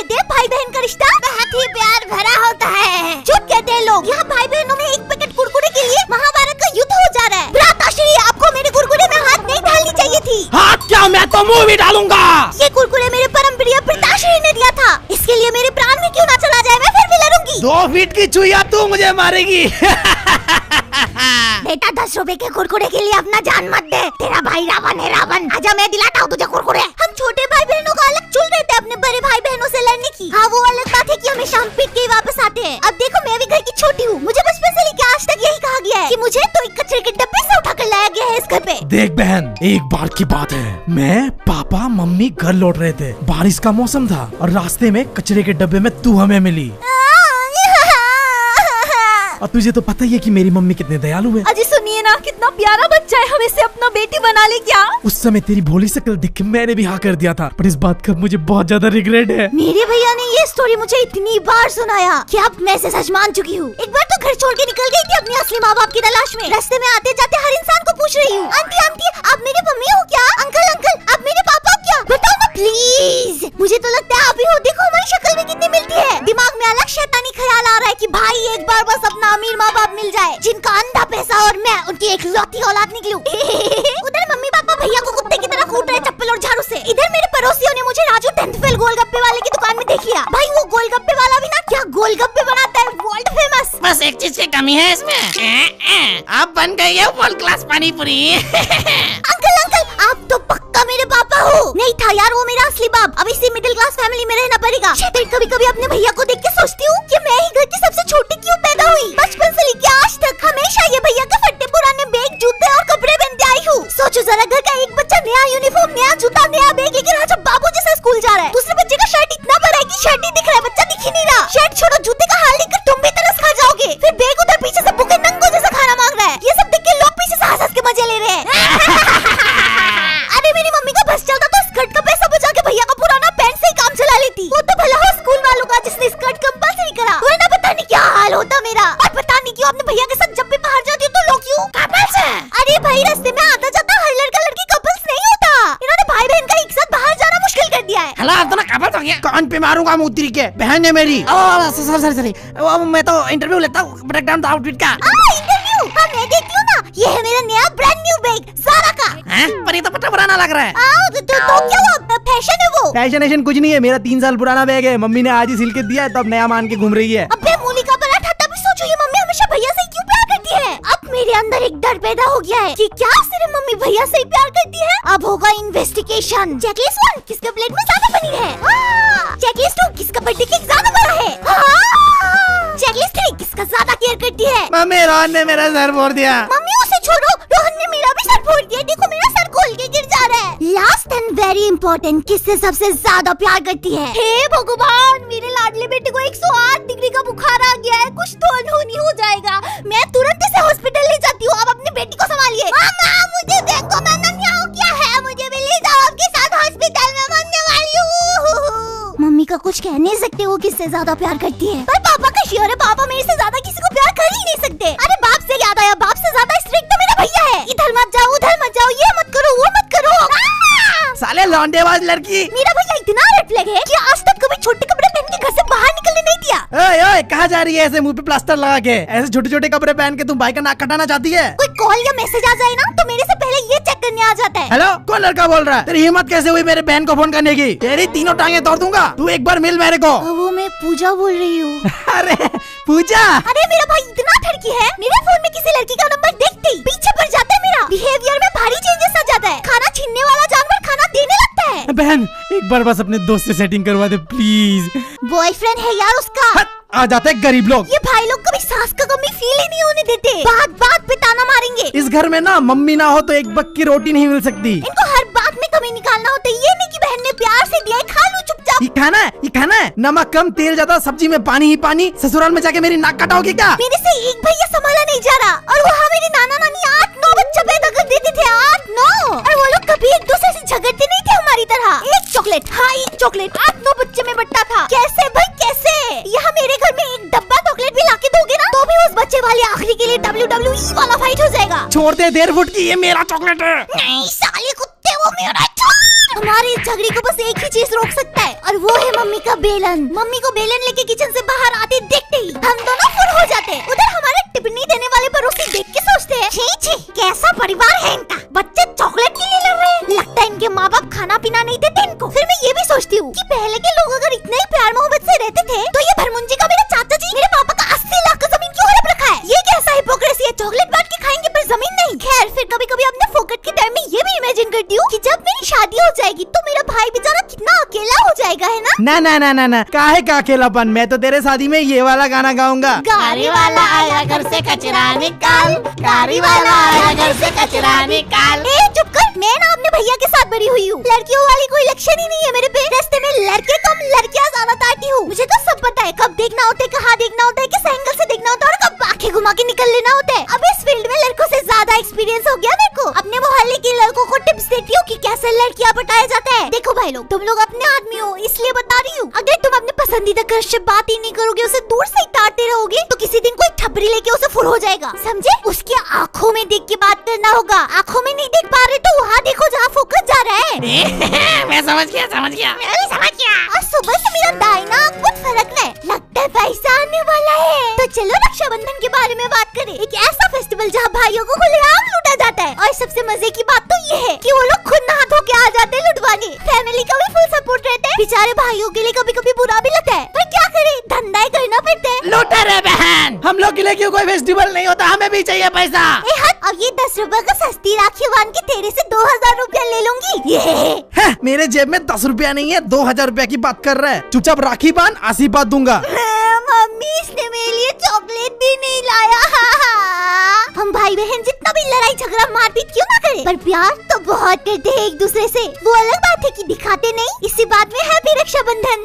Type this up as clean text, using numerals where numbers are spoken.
कहते हैं भाई बहन का रिश्ता बहुत ही प्यार भरा होता है। झूठ कहते हैं लोग। यहाँ भाई बहनों में एक पैकेट कुरकुरे के लिए महाभारत का युद्ध हो जा रहा है। भ्राताश्री, आपको मेरे कुरकुरे में हाथ नहीं डालनी चाहिए थी। हाथ क्या, मैं तो मुंह भी डालूंगा। ये कुरकुरे मेरे परम प्रिय पिताश्री ने दिया था, इसके लिए मेरे प्राण में क्यों ना चला जाए, मैं फिर भी लड़ूंगी। 2 फीट की चुईया तू मुझे मारेगी। बेटा 10 रुपए के कुरकुरे के लिए अपना जान मत दे। तेरा भाई रावण है रावण। आजा मैं दिलाता हूँ तुझे कुरकुरे। हम छोटे भाई बहनों का अलग चुल रहे थे अपने बड़े भाई बहनों से लड़ने की। हाँ वो अलग बात है कि हमेशा हम पीट के ही वापस आते हैं। अब देखो मैं भी घर की छोटी हूँ, मुझे बचपन से लेकर आज तक यही कहा गया है कि मुझे तो एक कचरे के डब्बे से उठा कर लाया गया है इस घर पे। देख बहन, एक बार की बात है, मैं पापा मम्मी घर लौट रहे थे। बारिश का मौसम था और रास्ते में कचरे के डब्बे में तू हमें मिली। और तुझे तो पता ही है कि मेरी मम्मी कितने दयालु है। अजी सुनिए ना, कितना प्यारा बच्चा है, हम इसे अपना बेटी बना ले क्या? उस समय तेरी भोली शक्ल देख के मैंने भी हाँ कर दिया था, पर इस बात का मुझे बहुत ज्यादा रिग्रेट है। मेरे भैया ने ये स्टोरी मुझे इतनी बार सुनाया कि अब मैं इसे सच मान चुकी हूँ। एक बार तो घर छोड़ के निकल गई थी अपने असली माँ बाप की तलाश में। रास्ते में आते जाते हर इंसान को पूछ रही हूँ, आंटी आंटी आप मेरी मम्मी हो क्या? अंकल अंकल आप मेरे पापा हो क्या? बताओ ना प्लीज। मुझे तो लगता है आप ही हो, देखो हमारी शक्ल भी कितनी मिलती है। दिमाग में अलग शैतानी ख्याल आ रहा है कि भाई एक बार बस अपना अमीर माँ बाप मिल जाए जिनका अंधा पैसा और मैं उनकी एक लौती औलाद निकलूं। उधर मम्मी पापा भैया को कुत्ते की तरह कूट रहे चप्पल और झाड़ू से। इधर मेरे पड़ोसियों ने मुझे राजू 10th फेल गोलगप्पे वाले की दुकान में देख लिया। भाई वो गोलगप्पे वाला भी ना क्या गोलगप्पे बनाता है, वर्ल्ड फेमस। बस एक चीज की कमी है इसमें, आप बन गई है वर्ल्ड क्लास पानी पूरी। अंकल अंकल आप तो पक्का मेरे पापा हो। नहीं था यार वो मेरा असली बाप। अब इसी मिडिल क्लास फैमिली में रहना पड़ेगा। कभी कभी अपने भैया को देख के सोचती हूँ कि मैं ही घर की सबसे छोटी क्यों पैदा हुई। बचपन से लेके आज तक हमेशा ये भैया के फट्टे पुराने बैग जूते और कपड़े पहनते आई हूँ। सोचो जरा, घर का एक बच्चा नया यूनिफॉर्म नया जूता नया बैग लेकर आज बाबू जैसा स्कूल जा रहा है। दूसरे बच्चे का शर्ट इतना बड़ा है कि शर्ट ही दिख रहा है, बच्चा दिख ही नहीं रहा। शर्ट छोड़ो, जूते का हाल लेकर तुम भी तरस खा जाओगे। फिर बैग उधर पीछे से भूखे नंगों जैसा खाना मांग रहा है। ये सब देख के लोग पीछे से हंस के मजे ले रहे हैं। अरे मेरी मम्मी का बस चलता तो स्कर्ट का पैसा बचा के भैया का पुराना पैंट से ही काम चला लेती। वो तो भला हो स्कूल वालों का जिसने स्कर्ट कंपल्सरी करा, वरना पता नहीं क्या हाल होता मेरा। और पता नहीं क्यों अपने भैया के साथ जब भी बाहर जाती हूँ तो लोग क्यों कपल्स है। अरे भाई रास्ते में आता जाता हर लड़का लड़की कपल्स नहीं होता। इन्होंने भाई बहन का एक साथ बाहर जाना मुश्किल कर दिया है। हेलो आप दोनों कपल्स हो गया? कान पे मारूंगा मुंह के, बहन है मेरी। सॉरी मैं तो इंटरव्यू लेता हूँ ब्रेक डाउन द आउटफिट का। इंटरव्यू? हाँ मैं देखती हूँ ना, ये है मेरा नया ब्रांड न्यू बैग ज़ारा का। पर ये तो पट्टा पुराना लग रहा है। तो क्या हुआ, फैशन है वो? फैशन कुछ नहीं है, मेरा 3 साल पुराना बैग है। मम्मी ने आज ही सिल के दिया है तो अब नया मान के घूम रही है। अबे मूली का पराठा, तभी सोचो ये मम्मी हमेशा भैया से क्यों प्यार करती है। अब मेरे अंदर एक डर पैदा हो गया है कि क्या सिर्फ मम्मी भैया से ही प्यार करती है। अब होगा इन्वेस्टिगेशन। चेकलिस्ट 1 किसके प्लेट में ज्यादा पनीर है। चेकलिस्ट 2 किसका बर्थडे केक ज्यादा बड़ा है। चेकलिस्ट 3 किसका ज्यादा केयर करती है। मम्मी रोहन ने मेरा सर फोड़ दिया। मम्मी उसे छोड़ो, रोहन ने मेरा भी सर फोड़ दिया। देखो मेरा सर खोल के गिर जा रहा है। लास्ट एंड वेरी इंपॉर्टेंट, किससे सबसे ज्यादा प्यार करती है। हे भगवान, मेरे लाडले बेटे को 108 डिग्री का बुखार आ गया है। कुछ तो अनहोनी हो जाएगा। मैं तुरंत इसे हॉस्पिटल ले जाती हूँ। अब अपनी बेटी को संभालिए। मामा मुझे देखो, मैंने क्या है, मुझे भी ले जाओ आपके साथ हॉस्पिटल में, मरने वाली हूँ। मम्मी का कुछ कह नहीं सकते, वो किससे ज्यादा प्यार करती है। पर पापा का श्योर है, पापा मेरे से ज्यादा किसी को प्यार कर ही नहीं सकते। अरे बाप से याद आया, बाप से ज्यादा स्ट्रिक्ट तो मेरा भैया है। इधर मत जाओ उधर मत जाओ, ये मत करो वो मत करो। साले लौंडेबाज लड़की। मेरा भैया इतना रेड फ्लैग है कि आज तक कभी छोटे कपड़े पहन के घर से बाहर निकलने नहीं दिया। ओए ओए कहाँ जा रही है ऐसे मुंह पे प्लास्टर लगा के? ऐसे छोटे छोटे कपड़े पहन के तुम भाई का नाक कटाना चाहती है? कोई कॉल या मैसेज आ जाए ना तो मेरे से पहले ये चेक करने आ जाता है। हेलो, कौन लड़का बोल रहा है? तेरी हिम्मत कैसे हुई मेरे बहन को फोन करने की? तेरी तीनों टांगे तोड़ दूंगा। तू एक बार मिल मेरे को। वो मैं पूजा बोल रही हूँ। अरे पूजा? अरे मेरा भाई इतना ठरकी है, मेरे फोन में किसी लड़की का नंबर देखते ही पीछे पड़ जाता है। मेरा बिहेवियर में भारी चेंजेस आ जाता है। खाना छीनने वाला जानवर खाना देने लगता है। बहन एक बार बस अपने दोस्त से सेटिंग करवा दे प्लीज। बॉयफ्रेंड है यार उसका। आ जाते हैं गरीब लोग। ये भाई लोग कभी सास का कमी फील ही नहीं होने देते। बात बात पे ताना मारेंगे। इस घर में ना मम्मी ना हो तो एक वक्त की रोटी नहीं मिल सकती। इनको हर बात में कमी निकालना होता है। ये नहीं कि बहन ने प्यार से दिया है, खा लो चुपचाप। ये खाना है। नमक कम तेल ज्यादा, सब्जी में पानी ही पानी। ससुराल में जाके मेरी नाक कटाओगे क्या? मेरे से एक भैया संभाला नहीं जा रहा और वहाँ मेरे नाना नानी 8-9 बच्चे पैदा कर देते थे। 8-9 और वो लोग कभी एक दूसरे से झगड़ते नहीं थे हमारी तरह। एक चॉकलेट, हाँ एक चॉकलेट 8-9 बच्चे में बंटता था। कैसे भाई कैसे? यहाँ मेरे घर में एक डब्बा चॉकलेट भी लाके दोगे ना तो भी उस बच्चे वाले आखिरी के लिए WWE वाला फाइट हो जाएगा। छोड़ दे 1.5 फुट की, ये मेरा चॉकलेट है। नहीं साले कुत्ते, वो मेरा हमारे इस झगड़े को बस एक ही चीज रोक सकता है और वो है मम्मी का बेलन। मम्मी को बेलन लेके किचन से बाहर आते देखते ही हम दोनों फुर हो जाते हैं। उधर हमारे टिप्पणी देने वाले पड़ोसी देख के सोचते हैं, छी छी कैसा परिवार है इनका, बच्चे चॉकलेट के लिए लड़ रहे हैं, लगता है इनके माँ बाप खाना पीना नहीं देते इनको। फिर मैं ये भी सोचती हूँ कि पहले के लोग अगर इतने ही प्यार मोहब्बत से रहते थे तो ये भरमुंजी का मेरे चाचा जी मेरे पापा का 80 लाख का जमीन क्यों हड़प रखा है? ये कैसा हिपोक्रेसी है, चॉकलेट बांट के खाएंगे पर जमीन नहीं। खैर फिर कभी कभी अपने फोकट के टाइम में ये भी इमेजिन करती हूँ कि जब मेरी शादी हो जाएगी तो मेरा भाई बेचारा कितना अकेला हो जाएगा, है ना? ना ना ना ना ना, काहे का अकेलापन, मैं तो तेरे शादी में ये वाला गाना गाऊंगा। गाड़ी वाला आया घर से कचरा निकाल, गाड़ी वाला आया घर से कचरा निकाल। ए चुप कर, मैं ना अपने भैया के साथ बड़ी हुई हूँ। लड़कियों वाली कोई लक्षण ही नहीं है मेरे पे। रास्ते में लड़के कम लड़कियाँ ज्यादा तारती हूँ। मुझे तो सब पता है, कब देखना होता है, कहाँ देखना होता है, किस एंगल से देखना होता है और कब आंखें घुमा के निकल लेना होता है। अब इस फील्ड में लड़कों से ज्यादा एक्सपीरियंस हो गया मेरे को। अपने मोहल्ले के लड़कों को टिप्स देती हूँ कि कैसे लड़कियाँ पटाया जाता है। देखो भाई लोग, तुम लोग अपने आदमी हो इसलिए बता रही हूँ। अगर तुम अपने पसंदीदा क्रश से बात ही नहीं करोगे, उसे दूर से ही ताड़ते रहोगे तो किसी दिन कोई ठपरी लेके उसे फुर हो जाएगा, समझे? उसकी आँखों में देख के बात करना होगा। आँखों में नहीं देख पा रहे तो वहाँ देखो जहाँ फोकस जा रहा है। मैं समझ गया मैं भी समझ गया। और सुबह से मेरा दाहिना आँख बहुत फर्क है, लगता है पैसा आने वाला है। तो चलो रक्षाबंधन के बारे में बात करें। एक ऐसा फेस्टिवल जहाँ भाइयों को खुलेआम लूटा जाता है। और सबसे मजे की बात तो ये है कि वो लोग खुद नहा धो के आ जाते हैं लुटवाने। फैमिली का भी फुल सपोर्ट रहता है। बेचारे भाइयों के लिए कभी कभी बुरा भी लगता है, पर क्या करे, धंधा ही करना पड़ता है। लूटर है बहन, हम लोग के लिए क्यों कोई फेस्टिवल नहीं होता, हमें भी चाहिए पैसा। ए हट, अब ये 10 रुपए का सस्ती राखी बांध के तेरे से 2000 रुपया ले लूंगी। ये है, मेरे जेब में 10 रुपया नहीं है, 2000 रुपया की बात कर रहा है। चुपचाप राखी बांध, आशीर्वाद दूंगा। मम्मी इसने मेरे लिए चॉकलेट भी नहीं लाया। हम भाई बहन जितना भी लड़ाई झगड़ा मारपीट क्यों ना करें, पर प्यार तो बहुत करते हैं एक दूसरे से। वो अलग बात है कि दिखाते नहीं। इसी बात में हैप्पी रक्षाबंधन।